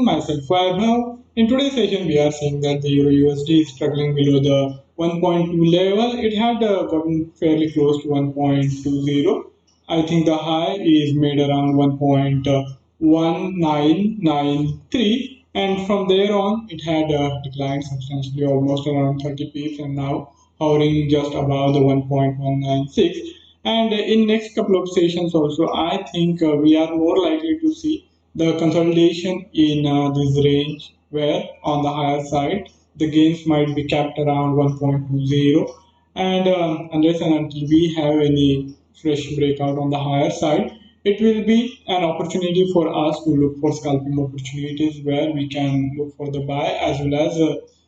everyone, myself Vaibhav. In today's session, we are seeing that the Euro USD is struggling below the 1.2 level. It had gotten fairly close to 1.20. I think the high is made around 1.1993, and from there on, it had declined substantially, almost around 30 pips, and now hovering just above the 1.196. And in next couple of sessions also, I think we are more likely to see the consolidation in this range, where on the higher side the gains might be capped around 1.20, and unless and until we have any fresh breakout on the higher side, it will be an opportunity for us to look for scalping opportunities where we can look for the buy as well as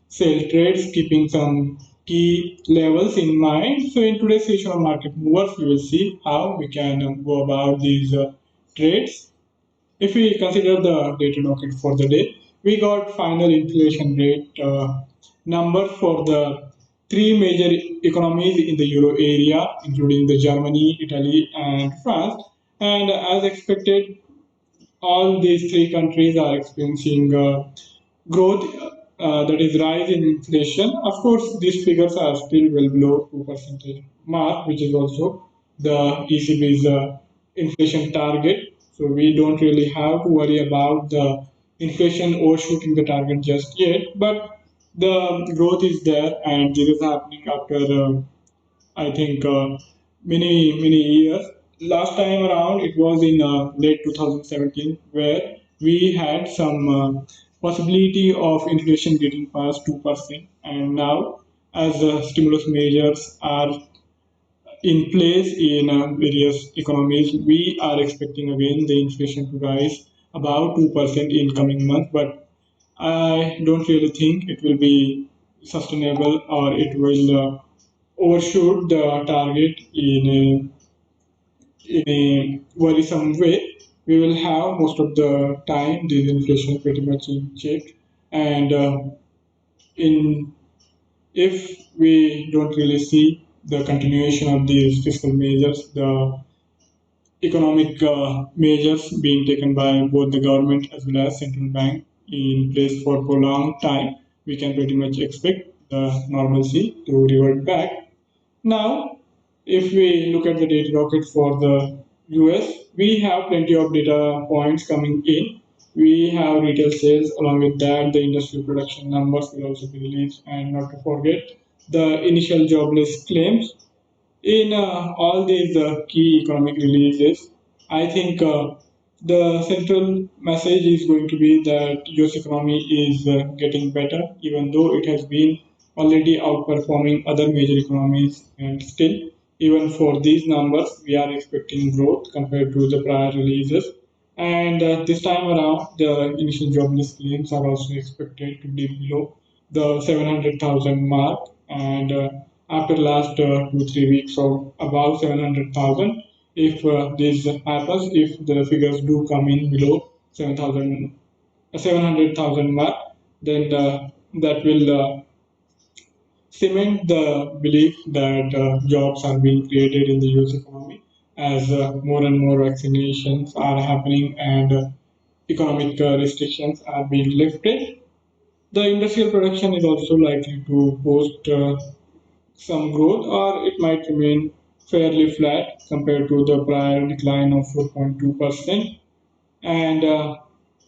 sell trades, keeping some key levels in mind. So in today's session of market movers, we will see how we can go about these trades. If we consider the data docket for the day, we got final inflation rate number for the three major economies in the euro area, including the Germany, Italy, and France. And as expected, all these three countries are experiencing growth, that is rise in inflation. Of course, these figures are still well below 2% mark, which is also the ECB's inflation target. So we don't really have to worry about the inflation overshooting the target just yet. But the growth is there, and this is happening after I think many years. Last time around, it was in late 2017 where we had some possibility of inflation getting past 2%, and now as stimulus measures are in place in various economies, we are expecting again the inflation to rise about 2% in coming months. But I don't really think it will be sustainable, or it will overshoot the target in a worrisome way. We will have most of the time this inflation pretty much in check, and in if we don't really see the continuation of these fiscal measures, the economic measures being taken by both the government as well as central bank in place for prolonged time, we can pretty much expect the normalcy to revert back. Now, if we look at the data docket for the US, we have plenty of data points coming in. We have retail sales, along with that, the industrial production numbers will also be released, and not to forget the initial jobless claims. In all these key economic releases, I think the central message is going to be that US economy is getting better, even though it has been already outperforming other major economies, and still, even for these numbers, we are expecting growth compared to the prior releases. And this time around, the initial jobless claims are also expected to be below the 700,000 mark, and after last 2 3 weeks of above 700,000, if this happens, if the figures do come in below 700,000 mark, then that will cement the belief that jobs are being created in the US economy, as more and more vaccinations are happening, and economic restrictions are being lifted. The industrial production is also likely to post some growth, or it might remain fairly flat compared to the prior decline of 4.2%. And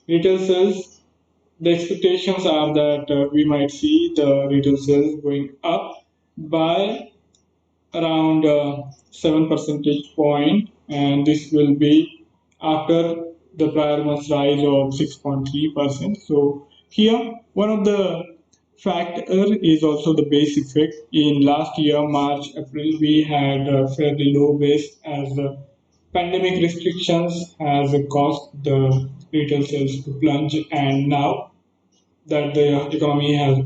retail sales, the expectations are that we might see the retail sales going up by around 7 percentage point, and this will be after the prior month's rise of 6.3%. So here, one of the factor is also the base effect. In last year, March, April, we had a fairly low base, as the pandemic restrictions has caused the retail sales to plunge, and now that the economy has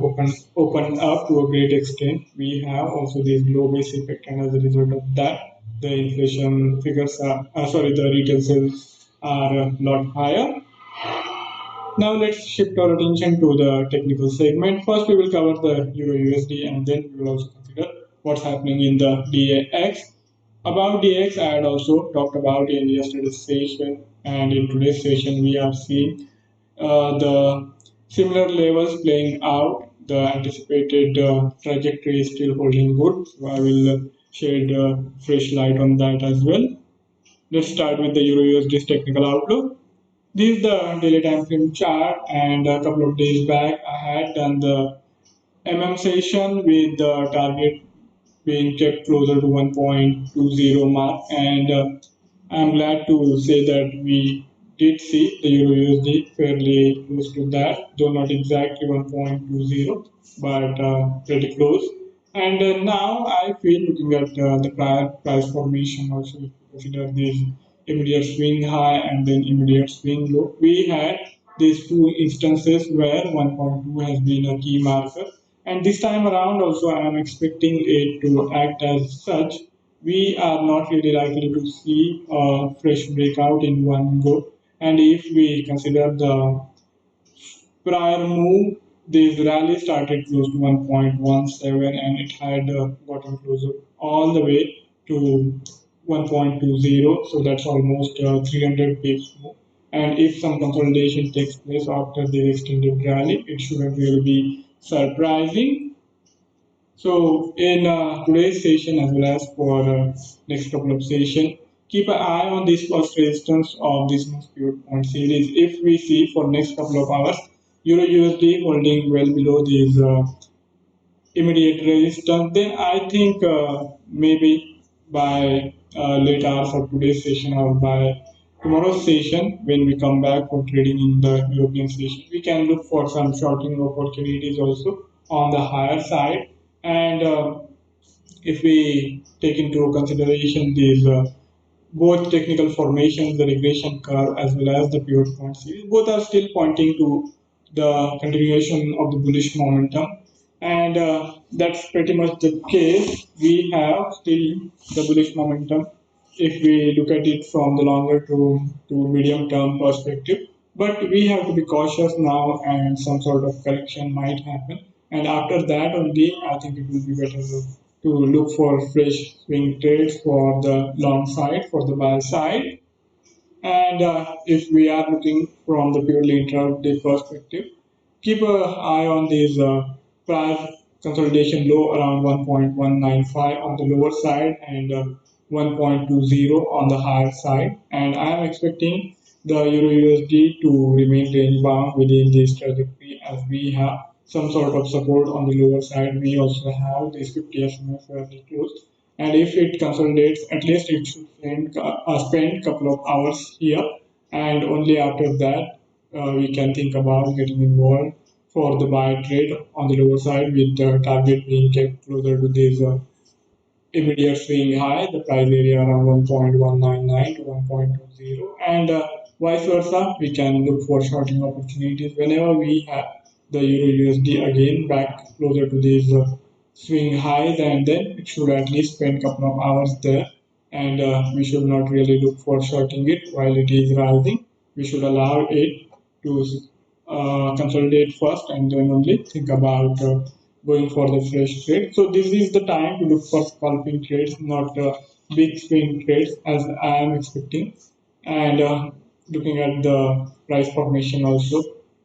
opened up to a great extent, we have also this low base effect, and as a result of that, the inflation figures are the retail sales are a lot higher. Now let's shift our attention to the technical segment. First, we will cover the Euro USD, and then we will also consider what's happening in the DAX. About DAX, I had also talked about in yesterday's session, and in today's session, we are seeing the similar levels playing out. The anticipated trajectory is still holding good. So I will shed fresh light on that as well. Let's start with the Euro USD technical outlook. This is the daily time frame chart, and a couple of days back I had done the session with the target being kept closer to 1.20 mark, and I'm glad to say that we did see the Euro USD fairly close to that, though not exactly 1.20, but pretty close. And now I feel, looking at the prior price formation, also if you consider this immediate swing high and then immediate swing low, we had these two instances where 1.2 has been a key marker, and this time around also I am expecting it to act as such. We are not really likely to see a fresh breakout in one go, and if we consider the prior move, this rally started close to 1.17 and it had gotten closer all the way to 1.20. So that's almost 300 pips move. And if some consolidation takes place after the extended rally, it shouldn't really be surprising. So in today's session as well as for next couple of sessions, keep an eye on this first resistance of this most pivot point series. If we see for next couple of hours, Euro USD holding well below these immediate resistance, then I think maybe by late hours of today's session or by tomorrow's session, when we come back for trading in the European session, we can look for some shorting opportunities also on the higher side. And if we take into consideration these both technical formations, the regression curve, as well as the pivot point series, both are still pointing to the continuation of the bullish momentum. And that's pretty much the case. We have still the bullish momentum if we look at it from the longer to medium term perspective. But we have to be cautious now, and some sort of correction might happen. And after that only, I think it will be better to look for fresh swing trades for the long side, for the buy side. And if we are looking from the purely intraday perspective, keep an eye on these prior consolidation low around 1.195 on the lower side and 1.20 on the higher side. And I am expecting the Euro USD to remain range bound within this trajectory, as we have some sort of support on the lower side. We also have this 50 SMA fairly close, and if it consolidates, at least it should spend a couple of hours here, and only after that we can think about getting involved for the buy trade on the lower side, with the target being kept closer to this immediate swing high, the price area around 1.199 to 1.20, and vice versa. We can look for shorting opportunities whenever we have the Euro USD again back closer to these swing highs, and then it should at least spend a couple of hours there. And we should not really look for shorting it while it is rising. We should allow it to consolidate first and then only think about going for the fresh trade. So this is the time to look for scalping trades, not big swing trades as I am expecting. And looking at the price formation also,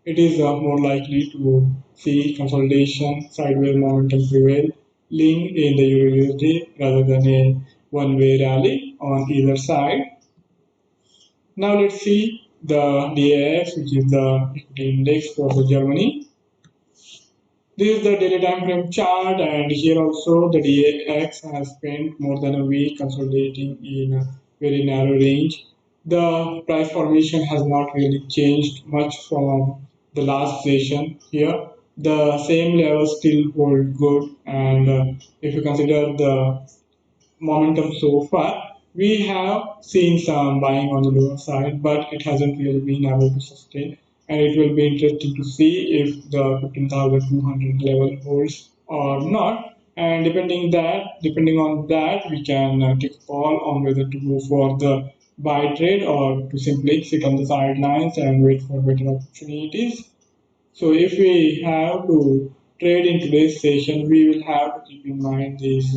it is more likely to see consolidation, sideways momentum prevailing in the Euro USD rather than a one-way rally on either side. Now let's see the DAX, which is the equity index for the Germany. This is the daily time frame chart, and here also the DAX has spent more than a week consolidating in a very narrow range. The price formation has not really changed much from the last session here. The same levels still hold good, and if you consider the momentum so far, we have seen some buying on the lower side, but it hasn't really been able to sustain. And it will be interesting to see if the 15,200 level holds or not. And depending on that, we can take a call on whether to go for the buy trade or to simply sit on the sidelines and wait for better opportunities. So if we have to trade in today's session, we will have to keep in mind these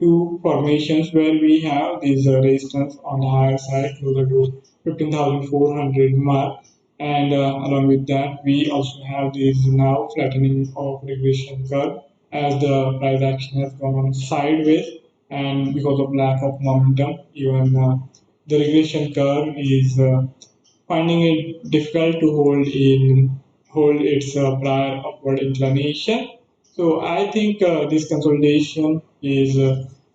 two formations where we have these resistance on the higher side closer to 15,400 mark, And along with that, we also have this now flattening of regression curve as the price action has gone on sideways, and because of lack of momentum, even the regression curve is finding it difficult to hold its prior upward inclination. So I think this consolidation is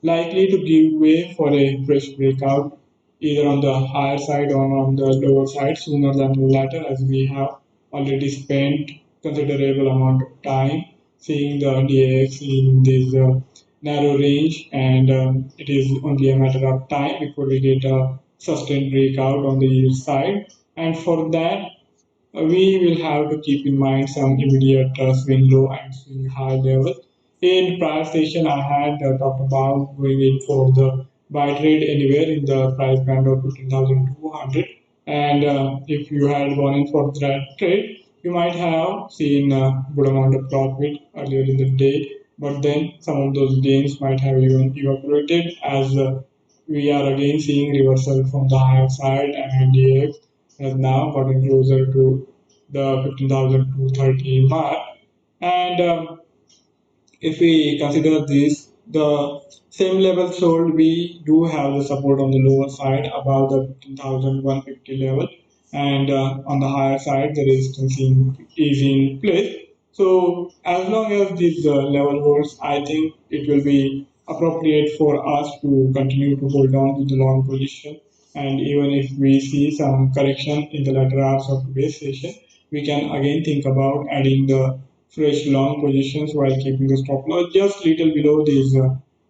likely to give way for a fresh breakout, either on the higher side or on the lower side, sooner than later, as we have already spent considerable amount of time seeing the DAX in this narrow range, and it is only a matter of time before we get a sustained breakout on the yield side. And for that, we will have to keep in mind some immediate swing low and swing high levels. In prior session, I had talked about going in for the buy trade anywhere in the price band of 15,200. And if you had gone in for that trade, you might have seen a good amount of profit earlier in the day. But then some of those gains might have even evaporated as we are again seeing reversal from the higher side, and DX has now gotten closer to the 15,230 mark. And if we consider this, the same level sold, we do have the support on the lower side above the 15,150 level, and on the higher side, the resistance is in place. So, as long as this level holds, I think it will be appropriate for us to continue to hold on to the long position. And even if we see some correction in the latter hours of today's session, we can again think about adding the fresh long positions while keeping the stop loss just little below this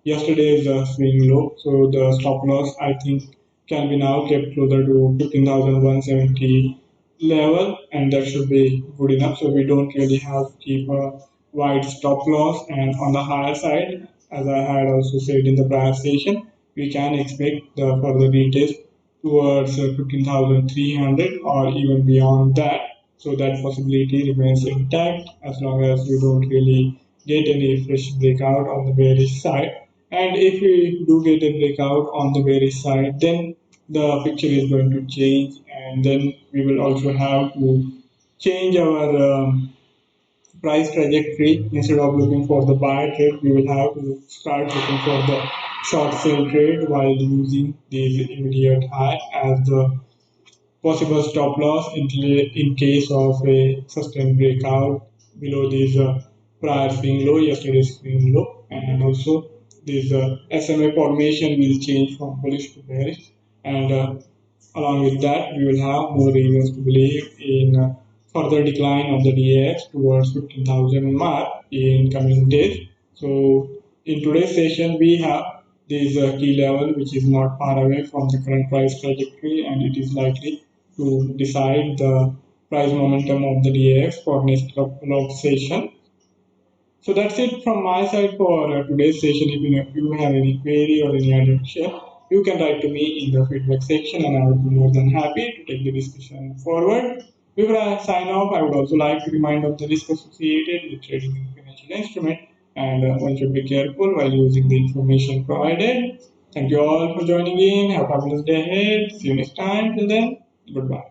yesterday's swing low. So the stop loss I think can be now kept closer to 15,170 level, and that should be good enough. So we don't really have to keep a wide stop loss. And on the higher side, as I had also said in the prior session, we can expect the further retest towards 15,300 or even beyond that. So that possibility remains intact as long as you don't really get any fresh breakout on the bearish side. And if we do get a breakout on the bearish side, then the picture is going to change, and then we will also have to change our price trajectory. Instead of looking for the buy trade, we will have to start looking for the short sale trade while using these immediate high as the possible stop loss in case of a sustained breakout below this prior swing low, yesterday's swing low, and also this SMA formation will change from bullish to bearish, and along with that, we will have more reasons to believe in further decline of the DAX towards 15,000 mark in coming days. So, in today's session, we have this key level which is not far away from the current price trajectory, and it is likely to decide the price momentum of the DAX for next couple of sessions. So that's it from my side for today's session. If you have any query or any addition, you can write to me in the feedback section, and I would be more than happy to take the discussion forward. Before I sign off, I would also like to remind of the risk associated with trading in financial instrument, and one should be careful while using the information provided. Thank you all for joining in. Have a fabulous day ahead. See you next time. Till then, goodbye.